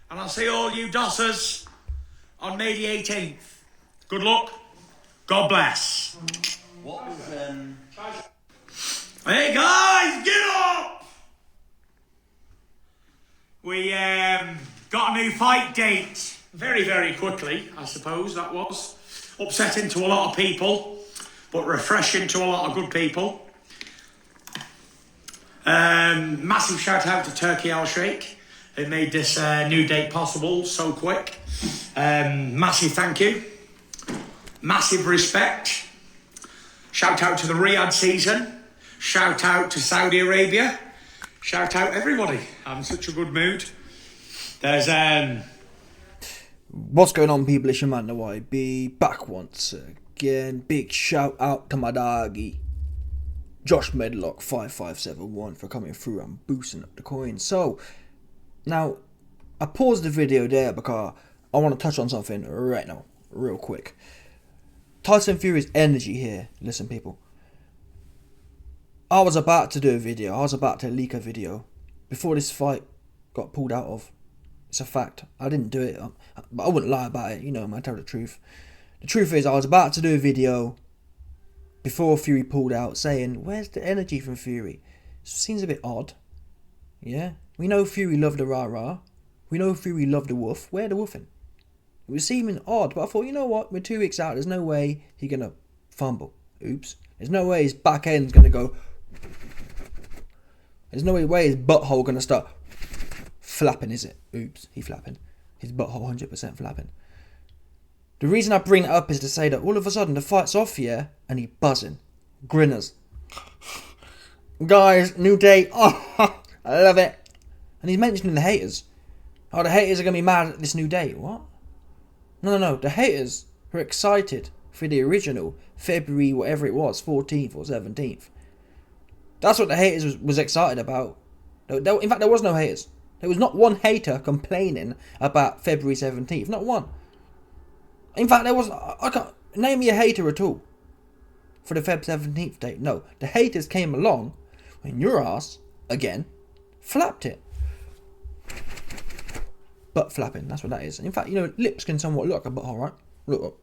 And I'll see all you dossers on May the 18th. Good luck. God bless. What was, Hey guys, get up! We got a new fight date very, very quickly, I suppose that was. Upsetting to a lot of people, but refreshing to a lot of good people. Massive shout out to Turkey Al Sheikh, who made this new date possible so quick. Massive thank you. Massive respect. Shout out to the Riyadh season. Shout out to Saudi Arabia. Shout out everybody. I'm in such a good mood. There's What's going on, people? It's your man, the YB, back once again. Big shout out to my doggy, Josh Medlock 5571, for coming through and boosting up the coin. So, now, I paused the video there because I want to touch on something right now, real quick. Tyson Fury's energy here. Listen, people. I was about to do a video. I was about to leak a video before this fight got pulled out of. It's a fact. I didn't do it, but I wouldn't lie about it. You know, I tell the truth. The truth is, I was about to do a video before Fury pulled out, saying, "Where's the energy from Fury? Seems a bit odd." Yeah, we know Fury loved the rah-rah. We know Fury loved the woof. Where the woofing? It was seeming odd, but I thought, you know what? We're 2 weeks out. There's no way he's gonna fumble. Oops. There's no way his back end's gonna go. There's no way his butthole gonna start flapping, is it? Oops, he flapping. His butthole 100% flapping. The reason I bring it up is to say that all of a sudden the fight's off, yeah, and he buzzing. Grinners. Guys, new date. Oh, I love it. And he's mentioning the haters. Oh, the haters are gonna be mad at this new date. What? No. The haters are excited for the original February, whatever it was, 14th or 17th. That's what the haters was excited about. In fact, there was no haters. There was not one hater complaining about February 17th. Not one. In fact, there was. I can't name me a hater at all for the Feb 17th date. No, the haters came along when your ass again flapped it. Butt flapping. That's what that is. In fact, you know, lips can somewhat look like a butthole, right? Look up.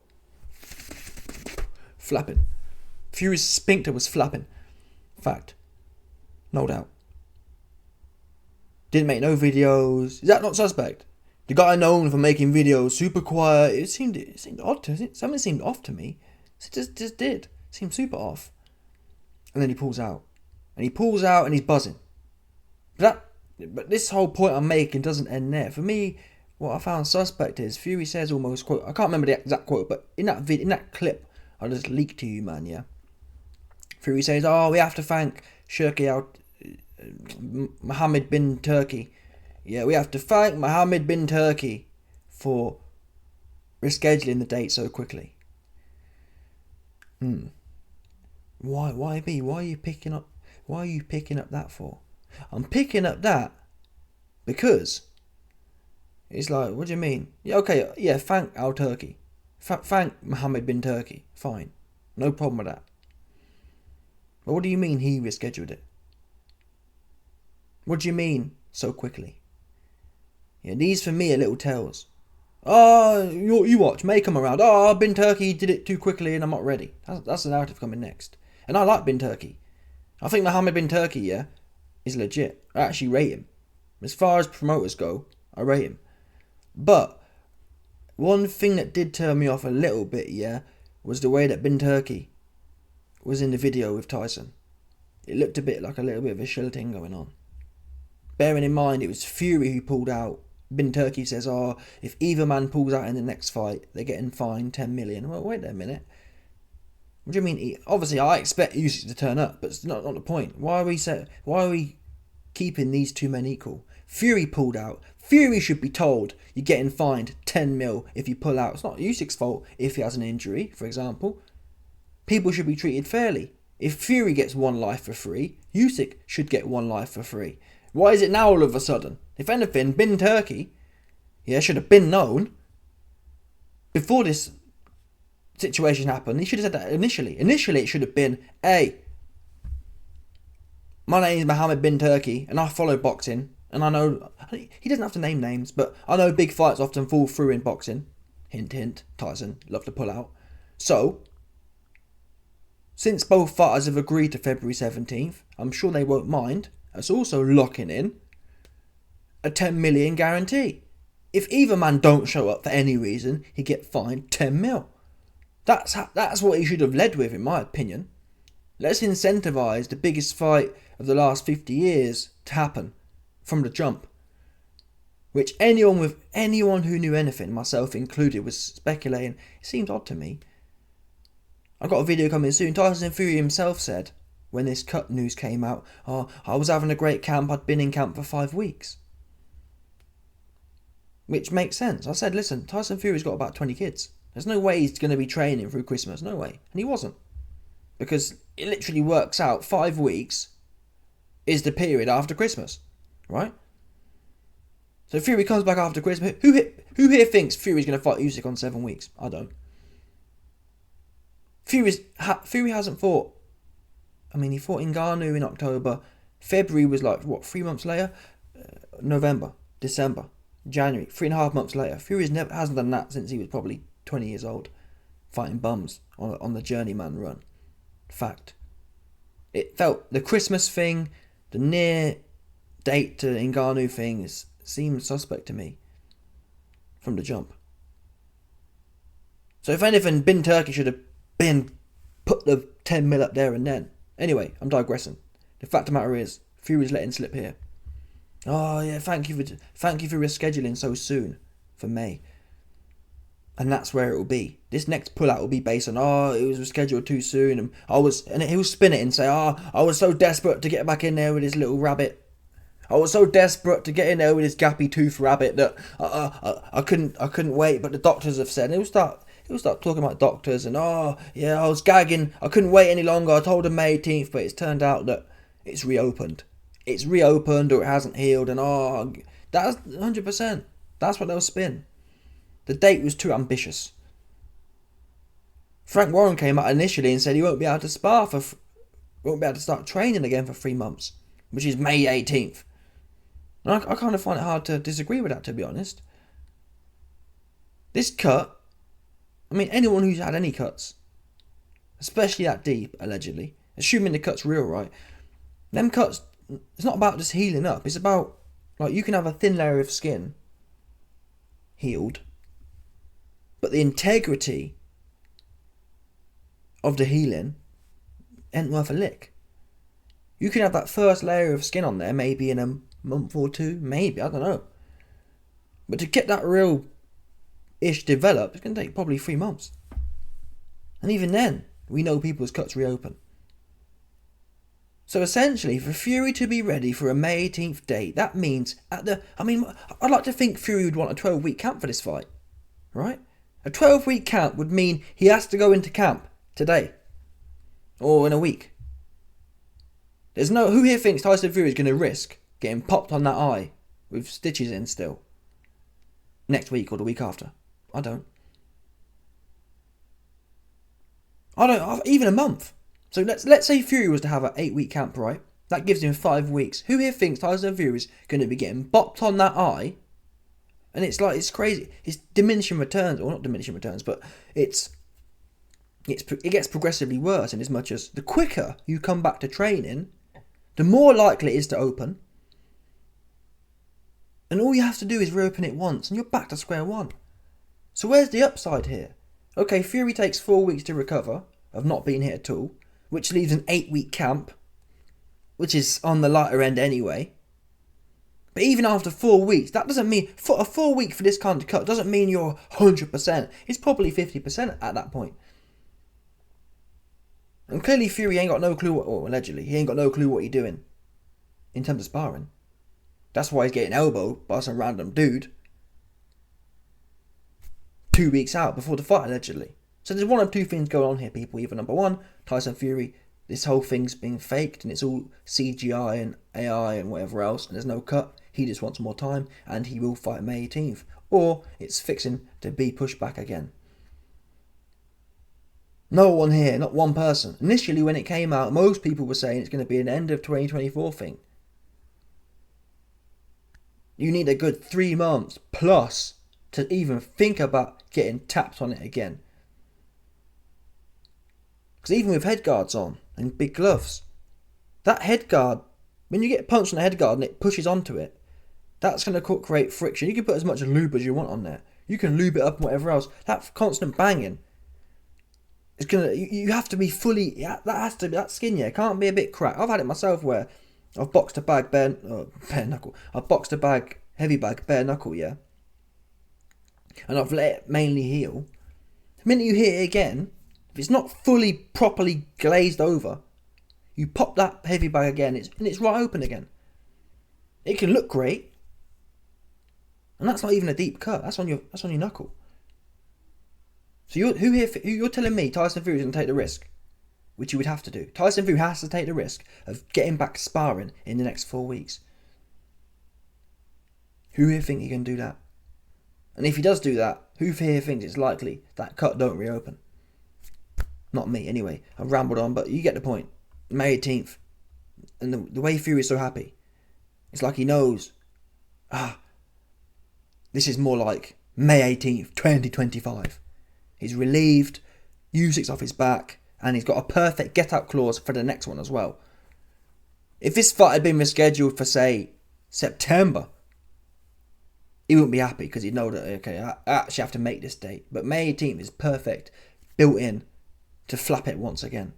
Flapping. Fury's sphincter was flapping. Fact. No doubt. Didn't make no videos. Is that not suspect? The guy known for making videos super quiet. It seemed odd to it. Something seemed off to me. It just did. Seemed super off. And then he pulls out. And he's buzzing. But this whole point I'm making doesn't end there. For me, what I found suspect is Fury says almost, quote, I can't remember the exact quote, but in that clip I just leaked to you, man, yeah. Fury says, "Oh, we have to thank Shirky out Mohammed bin Turkey. Yeah, we have to thank Mohammed bin Turkey for rescheduling the date so quickly." Why B? Why are you picking up that for? I'm picking up that because it's like, what do you mean? Yeah, okay, yeah, thank Al Turkey. Thank Mohammed bin Turkey. Fine. No problem with that. But what do you mean he rescheduled it? What do you mean so quickly? Yeah, these for me are little tales. Oh, you watch, may come around. Oh, Bin Turkey did it too quickly and I'm not ready. That's the narrative coming next. And I like Bin Turkey. I think Mohammed bin Turkey, yeah, is legit. I actually rate him. As far as promoters go, I rate him. But one thing that did turn me off a little bit, yeah, was the way that Bin Turkey was in the video with Tyson. It looked a little bit of a shilting going on. Bearing in mind it was Fury who pulled out. Bin Turkey says, "Oh, if either man pulls out in the next fight, they're getting fined 10 million. Well, wait a minute. What do you mean? Obviously, I expect Usyks to turn up, but it's not the point. Why are we keeping these two men equal? Fury pulled out. Fury should be told you're getting fined 10 mil if you pull out. It's not Usyk's fault if he has an injury, for example. People should be treated fairly. If Fury gets one life for free, Usyk should get one life for free. Why is it now all of a sudden? If anything, Bin Turkey, yeah, should have been known before this situation happened. He should have said that initially. Initially, it should have been, "Hey, my name is Mohammed bin Turkey, and I follow boxing, And I know he doesn't have to name names, but I know big fights often fall through in boxing. Hint, hint, Tyson, love to pull out. So, since both fighters have agreed to February 17th, I'm sure they won't mind us also locking in a 10 million guarantee. If either man don't show up for any reason, he get fined 10 mil. That's what he should have led with, in my opinion. Let's incentivise the biggest fight of the last 50 years to happen from the jump. Which anyone who knew anything, myself included, was speculating. It seems odd to me. I've got a video coming soon. Tyson Fury himself said, when this cut news came out, "Oh, I was having a great camp. I'd been in camp for 5 weeks." Which makes sense. I said, listen, Tyson Fury's got about 20 kids. There's no way he's going to be training through Christmas. No way. And he wasn't. Because it literally works out 5 weeks is the period after Christmas. Right? So Fury comes back after Christmas. Who here thinks Fury's going to fight Usyk on 7 weeks? I don't. Fury hasn't fought. I mean, he fought Ngannou in October. February was like, 3 months later? November, December, January, 3.5 months later. Fury hasn't done that since he was probably 20 years old, fighting bums on the journeyman run. Fact. It felt the Christmas thing, the near date to Ngannou thing seemed suspect to me from the jump. So if anything, Bin Turkey should have put the 10 mil up there and then. Anyway, I'm digressing. The fact of the matter is, Fury's letting slip here. Oh yeah, thank you for rescheduling so soon for May. And that's where it will be. This next pullout will be based on, it was rescheduled too soon, and he'll spin it and say, I was so desperate to get back in there with his little rabbit. I was so desperate to get in there with his gappy tooth rabbit that I couldn't wait. But the doctors have said, and he'll start talking about doctors and I was gagging. I couldn't wait any longer. I told him May 18th, but it's turned out that it's reopened. It's reopened or it hasn't healed, and that's 100%. That's what they'll spin. The date was too ambitious. Frank Warren came out initially and said he won't be able to start training again for 3 months, which is May 18th. And I kind of find it hard to disagree with that, to be honest. This cut, I mean, anyone who's had any cuts, especially that deep, allegedly, assuming the cut's real, right? Them cuts, it's not about just healing up. It's about, like, you can have a thin layer of skin healed, but the integrity of the healing ain't worth a lick. You can have that first layer of skin on there maybe in a month or two, maybe, I don't know. But to get that real-ish developed, it's going to take probably 3 months. And even then, we know people's cuts reopen. So essentially, for Fury to be ready for a May 18th date, that means I'd like to think Fury would want a 12-week camp for this fight, right? A 12-week camp would mean he has to go into camp today, or in a week. Who here thinks Tyson Fury is going to risk getting popped on that eye with stitches in still next week or the week after? I don't. Even a month. So let's say Fury was to have an 8-week camp, right? That gives him 5 weeks. Who here thinks Tyson Fury is going to be getting bopped on that eye? And it's crazy. It's diminishing returns, or not diminishing returns, but it gets progressively worse in as much as the quicker you come back to training, the more likely it is to open. And all you have to do is reopen it once and you're back to square one. So where's the upside here? Okay, Fury takes 4 weeks to recover of not being hit at all, which leaves an 8-week camp, which is on the lighter end anyway. But even after 4 weeks, that doesn't mean, for a 4 week for this kind of cut doesn't mean you're 100%. It's probably 50% at that point. And clearly Fury ain't got no clue, allegedly, he ain't got no clue what he's doing in terms of sparring. That's why he's getting elbowed by some random dude 2 weeks out before the fight, allegedly. So there's one of two things going on here, people. Either number one, Tyson Fury, this whole thing's being faked and it's all CGI and AI and whatever else, and there's no cut. He just wants more time and he will fight May 18th. Or it's fixing to be pushed back again. No one here, not one person. Initially when it came out, most people were saying it's going to be an end of 2024 thing. You need a good 3 months plus to even think about getting tapped on it again. Because even with head guards on and big gloves, that head guard, when you get punched on the head guard and it pushes onto it, that's going to create friction. You can put as much lube as you want on there. You can lube it up and whatever else. That constant banging, it's gonna. You have to be fully. That skin, yeah, can't be a bit cracked. I've had it myself where I've boxed a bag bare knuckle. I've boxed a bag, heavy bag, bare knuckle, yeah. And I've let it mainly heal. The minute you hit it again, if it's not fully properly glazed over, you pop that heavy bag again, it's right open again. It can look great, and that's not even a deep cut. That's on your knuckle. So you're telling me Tyson Fury's going to take the risk, which you would have to do. Tyson Fury has to take the risk of getting back sparring in the next 4 weeks. Who here think he can do that? And if he does do that, who here thinks it's likely that cut don't reopen? Not me, anyway. I've rambled on, but you get the point. May 18th. And the way Fury is so happy, it's like he knows, this is more like May 18th, 2025. He's relieved, Usyks off his back, and he's got a perfect get-out clause for the next one as well. If this fight had been rescheduled for, say, September, he wouldn't be happy because he'd know that, okay, I actually have to make this date. But May 18th is perfect, built in to flap it once again.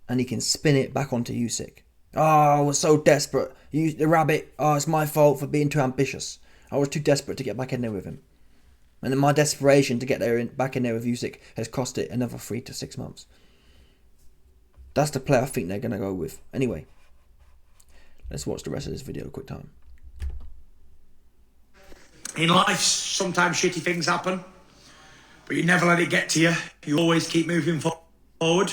And he can spin it back onto Usyk. Oh, I was so desperate. The rabbit, it's my fault for being too ambitious. I was too desperate to get back in there with him. And then my desperation to get back in there with Usyk has cost it another 3 to 6 months. That's the play I think they're going to go with. Anyway, let's watch the rest of this video a quick time. In life, sometimes shitty things happen, but you never let it get to you. You always keep moving forward.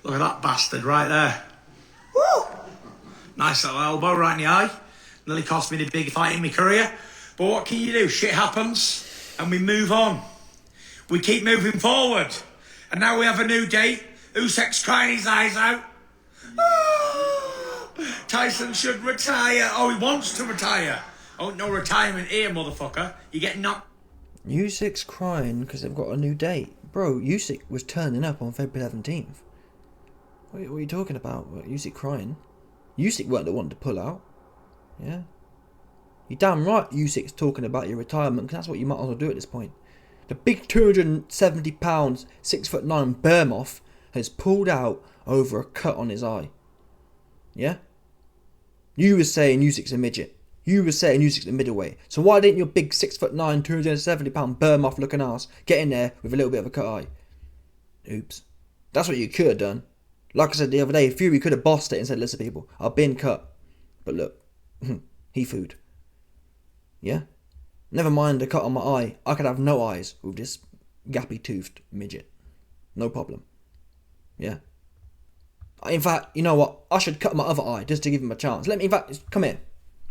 Look at that bastard right there. Woo! Nice little elbow right in the eye. Nearly cost me the big fight in my career. But what can you do? Shit happens. And we move on. We keep moving forward. And now we have a new date. Usyks crying his eyes out. Tyson should retire. Oh, he wants to retire. Oh, no retirement here, motherfucker. You get knocked. Usyks crying because they've got a new date. Bro, Usyk was turning up on February 17th. What are you talking about? Usyk crying? Usyk weren't the one to pull out. Yeah? You're damn right Usyk's talking about your retirement, because that's what you might as well do at this point. The big 270 pounds, 6'9" Behemoth has pulled out over a cut on his eye. Yeah? You were saying Usyk's a midget. You were saying Usyk's a middleweight. So why didn't your big 6'9", 270 pound Behemoth looking ass get in there with a little bit of a cut eye? Oops. That's what you could have done. Like I said the other day, Fury could have bossed it and said, listen people, I've been cut. But look, he food. Yeah? Never mind the cut on my eye. I could have no eyes with this gappy-toothed midget. No problem. Yeah? In fact, you know what? I should cut my other eye just to give him a chance. In fact, come here.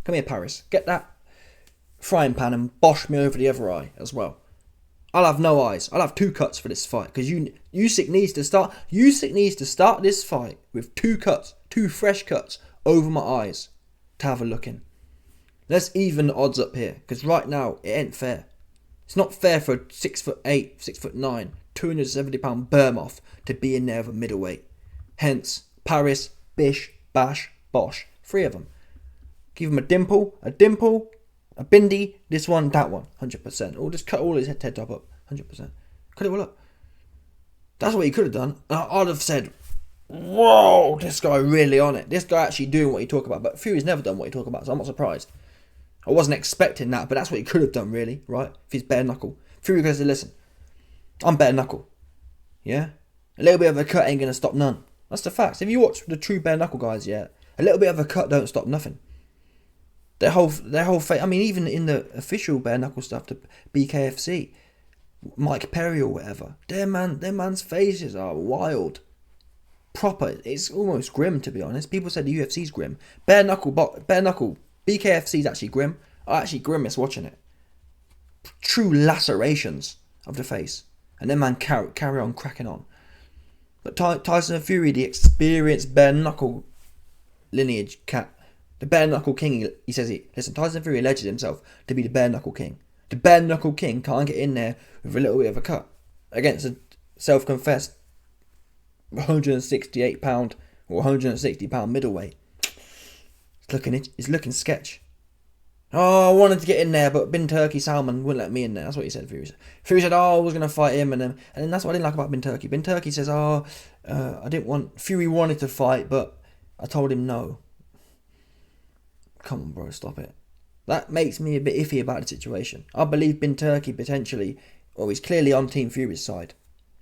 Come here, Paris. Get that frying pan and bosh me over the other eye as well. I'll have no eyes. I'll have 2 cuts for this fight. Because Usyk needs to start this fight with 2 cuts. 2 fresh cuts over my eyes to have a look in. Let's even the odds up here, because right now it ain't fair. It's not fair for a 6'8", 6'9", 270 pound Behemoth to be in there with a middleweight. Hence, Paris, Bish, Bash, Bosh. 3 of them. Give him a dimple, a bindi, this one, that one, 100%. Or just cut all his head top up, 100%. Cut it all up. That's what he could have done. I'd have said, whoa, this guy really on it. This guy actually doing what he talk about. But Fury's never done what he talk about, so I'm not surprised. I wasn't expecting that, but that's what he could have done, really, right? If he's bare knuckle. Fury goes to listen. I'm bare knuckle. Yeah? A little bit of a cut ain't gonna stop none. That's the facts. If you watch the true bare knuckle guys, yeah, a little bit of a cut don't stop nothing. Their whole I mean, even in the official bare knuckle stuff, the BKFC, Mike Perry or whatever, their man's faces are wild. Proper. It's almost grim, to be honest. People said the UFC's grim. Bare knuckle. BKFC's actually grim. I actually grimace watching it. True lacerations of the face. And then man carry on cracking on. But Tyson Fury, the experienced bare knuckle lineage cat, The bare knuckle king, he says, listen, Tyson Fury alleged himself to be the bare knuckle king. The bare knuckle king can't get in there with a little bit of a cut against a self-confessed 168 pound or 160 pound middleweight. It's looking sketch. Oh, I wanted to get in there, but Bin Turkey Salman wouldn't let me in there. That's what he said. Fury said, oh, I was going to fight him, and then that's what I didn't like about Bin Turkey. Bin Turkey says, I didn't want. Fury wanted to fight, but I told him no. Come on, bro, stop it. That makes me a bit iffy about the situation. I believe Bin Turkey potentially, or he's clearly on Team Fury's side.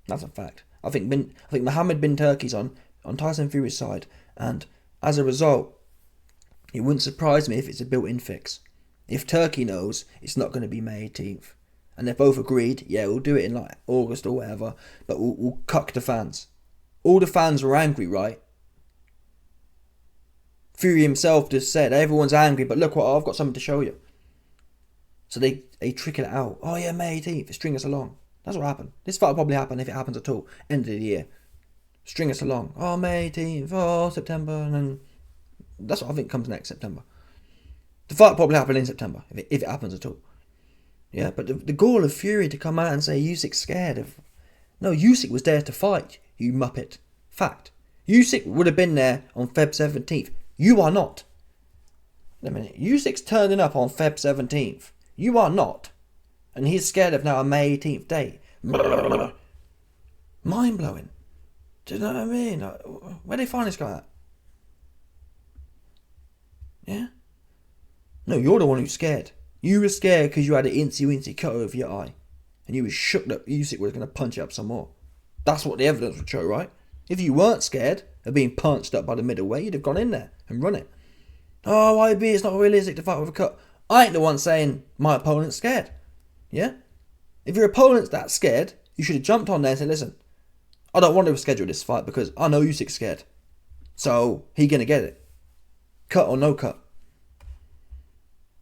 That's a fact. I think Mohammed Bin Turkey's on Tyson Fury's side, and as a result, it wouldn't surprise me if it's a built-in fix. If Turkey knows it's not going to be May 18th, and they've both agreed, yeah, we'll do it in like August or whatever, but we'll cuck the fans. All the fans were angry, right? Fury himself just said, everyone's angry, but look what, I've got something to show you. So they trickle it out. Oh yeah, May 18th, string us along. That's what happened. This fight will probably happen if it happens at all. End of the year. String us along. Oh, May 18th, oh, September, and then that's what I think comes next, September. The fight will probably happen in September, if it happens at all. Yeah, but the gall of Fury to come out and say Usyk scared of... No, Usyk was there to fight, you muppet. Fact. Usyk would have been there on Feb 17th. You are not. Wait a minute. Usyk's turning up on Feb 17th. You are not. And he's scared of now a May 18th date. Mind-blowing. Do you know what I mean? Where do they find this guy at? Yeah? No, you're the one who's scared. You were scared because you had an incy-wincy cut over your eye. And you were shook that Usyk was going to punch you up some more. That's what the evidence would show, right? If you weren't scared of being punched up by the middleweight, you'd have gone in there and run it. Oh, YB, it's not realistic to fight with a cut. I ain't the one saying my opponent's scared. Yeah? If your opponent's that scared, you should have jumped on there and said, listen, I don't want to schedule this fight because I know Usyk's scared. So, he gonna get it. Cut or no cut.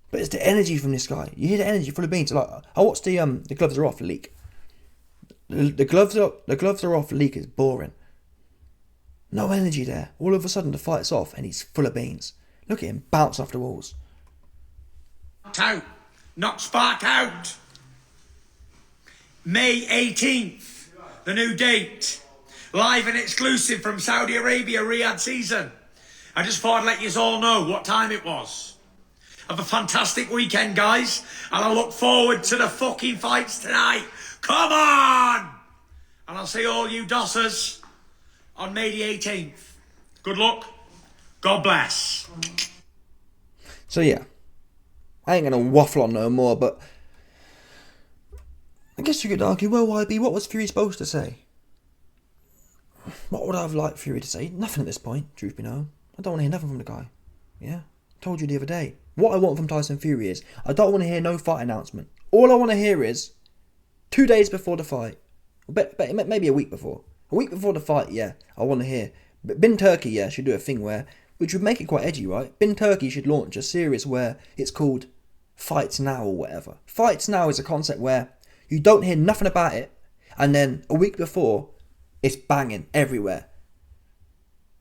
But it's the energy from this guy. You hear the energy full of beans. Like, I watched the gloves are off leak. The gloves are off leak is boring. No energy there. All of a sudden the fight's off and he's full of beans. Look at him bounce off the walls. Out. Knock spark out. May 18th. The new date. Live and exclusive from Saudi Arabia, Riyadh season. I just thought I'd let you all know what time it was. Have a fantastic weekend, guys. And I look forward to the fucking fights tonight. Come on! And I'll see all you dossers on May the 18th. Good luck. God bless. So yeah, I ain't gonna waffle on no more, but I guess you could argue, well, YB, what was Fury supposed to say? What would I have liked Fury to say? Nothing at this point, truth be known. I don't want to hear nothing from the guy. Yeah? I told you the other day. What I want from Tyson Fury is, I don't want to hear no fight announcement. All I want to hear is, 2 days before the fight, maybe a week before. A week before the fight, yeah, I want to hear. But Bin Turkey, yeah, should do a thing where, which would make it quite edgy, right? Bin Turkey should launch a series where it's called Fights Now or whatever. Fights Now is a concept where you don't hear nothing about it, and then a week before, it's banging everywhere.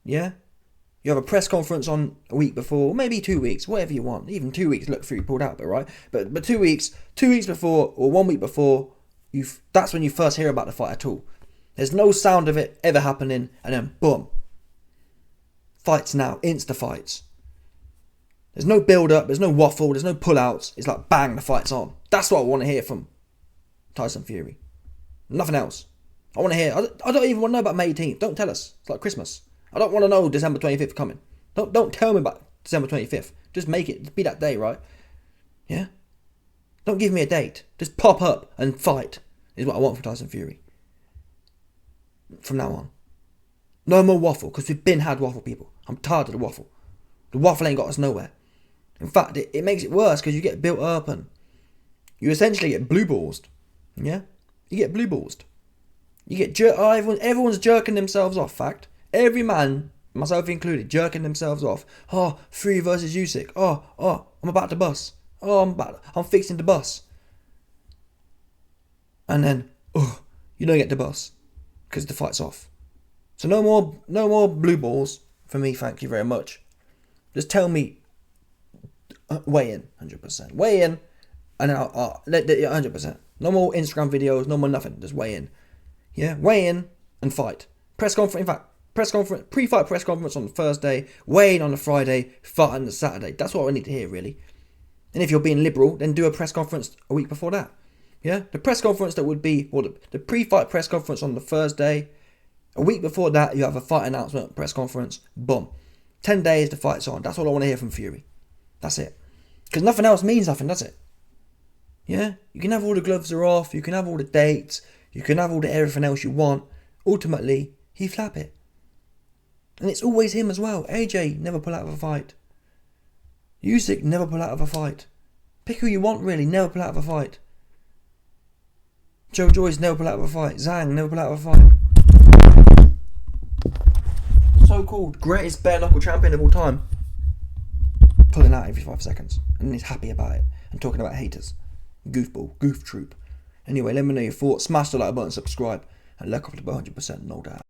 Yeah? You have a press conference on a week before, maybe 2 weeks, whatever you want. Even 2 weeks, look, Fury pulled out, but right? But 2 weeks before, or 1 week before, that's when you first hear about the fight at all. There's no sound of it ever happening, and then boom. Fights now, insta fights. There's no build up, there's no waffle, there's no pull outs. It's like bang, the fight's on. That's what I want to hear from Tyson Fury. Nothing else. I want to hear, I don't even want to know about May 18th. Don't tell us. It's like Christmas. I don't want to know December 25th coming. Don't tell me about December 25th. Just make it be that day, right? Yeah? Don't give me a date. Just pop up and fight is what I want from Tyson Fury. From now on. No more waffle, because we've had waffle, people. I'm tired of the waffle. The waffle ain't got us nowhere. In fact, it makes it worse because you get built up and you essentially get blue balls. Yeah? You get blue balls. You get everyone's jerking themselves off, fact. Every man, myself included, jerking themselves off. Oh, Fury versus Usyk. Oh, I'm about to bust. I'm fixing the bus. And then, you don't get the bus because the fight's off. So no more blue balls for me, thank you very much. Just tell me weigh in, 100%. Weigh in, and then 100%. No more Instagram videos, no more nothing. Just weigh in. Yeah, weigh in and fight. Press conference. In fact, pre-fight press conference on the Thursday, weigh in on the Friday, fight on the Saturday. That's what I need to hear, really. And if you're being liberal, then do a press conference a week before that. Yeah, the press conference that would be, or the pre-fight press conference on the Thursday. A week before that, you have a fight announcement press conference. Boom. 10 days, the fight's on. That's all I want to hear from Fury. That's it. Because nothing else means nothing, does it? Yeah? You can have all the gloves are off, you can have all the dates, you can have all the everything else you want. Ultimately, he flap it. And it's always him as well. AJ never pull out of a fight. Usyk never pull out of a fight. Pick who you want, really. Never pull out of a fight. Joe Joyce never pull out of a fight. Zhang never pull out of a fight. So-called greatest bare knuckle champion of all time, pulling out every 5 seconds, and he's happy about it and talking about haters. Goofball, goof troop. Anyway, let me know your thoughts. Smash the like button, subscribe, and look up to 100%, no doubt.